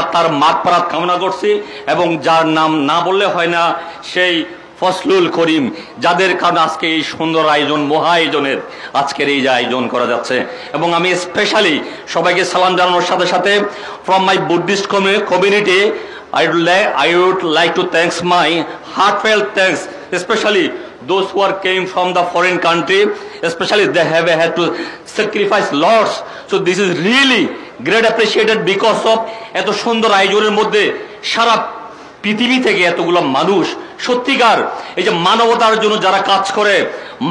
আত্মার মাগফিরাত কামনা করছি এবং যার নাম না বললে হয় না সেই ফজলুল করিম, যাদের কারণে আজকে এই সুন্দর আয়োজন, মহা আয়োজনের আজকের এই যে আয়োজন করা যাচ্ছে। এবং আমি স্পেশালি সবাইকে সালাম জানানোর সাথে সাথে from my Buddhist community I would like to thanks my heartfelt thanks, especially those who are came from the foreign country, especially they have had to sacrifice lots. So this is really great appreciated because of এত সুন্দর আয়োজনের মধ্যে সারা পৃথিবী থেকে এতগুলো মানুষ সত্যিকার এই যে মানবতার জন্য যারা কাজ করে,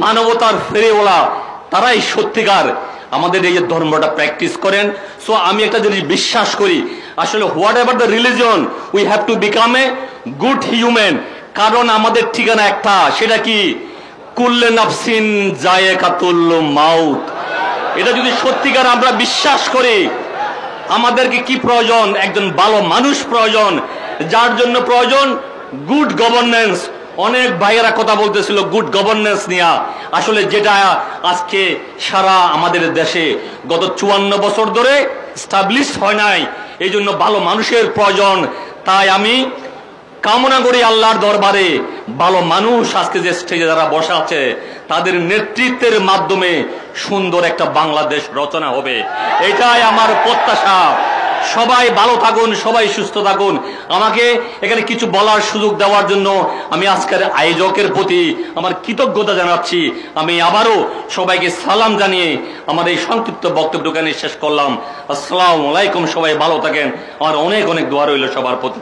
মানবতার ফেরেওয়ালা, তারাই সত্যিকার আমাদের এই যে ধর্মটা প্র্যাকটিস করেন। সো আমি একটা জিনিস বিশ্বাস করি, আসলে what ever the religion we have to become a good human. কারণ আমাদের ঠিকানা একটা, সেটা কি কুল্লে নাফসিন যায়েকাতুল মাউত। এটা যদি সত্যিকার আমরা বিশ্বাস করি, আমাদেরকে কি প্রয়োজন? একজন ভালো মানুষ প্রয়োজন, যার জন্য প্রয়োজন গুড গভর্নেন্স। অনেক ভাইয়েরা কথা বলতেছিল গুড গভর্নেন্স নিয়ে, আসলে যেটা আজকে সারা আমাদের দেশে গত 54 বছর ধরে এস্টাবলিশ হয় নাই। এই জন্য ভালো মানুষের প্রয়োজন। তাই আমি কামনা করি আল্লাহর দরবারে ভালো মানুষ আজকে যে স্টেজে যারা বসা আছে তাদের নেতৃত্বের মাধ্যমে সুন্দর একটা বাংলাদেশ রচনা হবে, এটাই আমার প্রত্যাশা। সবাই ভালো থাকুন, সবাই সুস্থ থাকুন। আমাকে এখানে কিছু বলার সুযোগ দেওয়ার জন্য আমি আজকের আয়োজকের প্রতি আমার কৃতজ্ঞতা জানাচ্ছি। আমি আবারও সবাইকে সালাম জানিয়ে আমার এই সংক্ষিপ্ত বক্তব্য এখানে শেষ করলাম। আসসালামু আলাইকুম, সবাই ভালো থাকেন। আমার অনেক অনেক দোয়া রইল সবার প্রতি।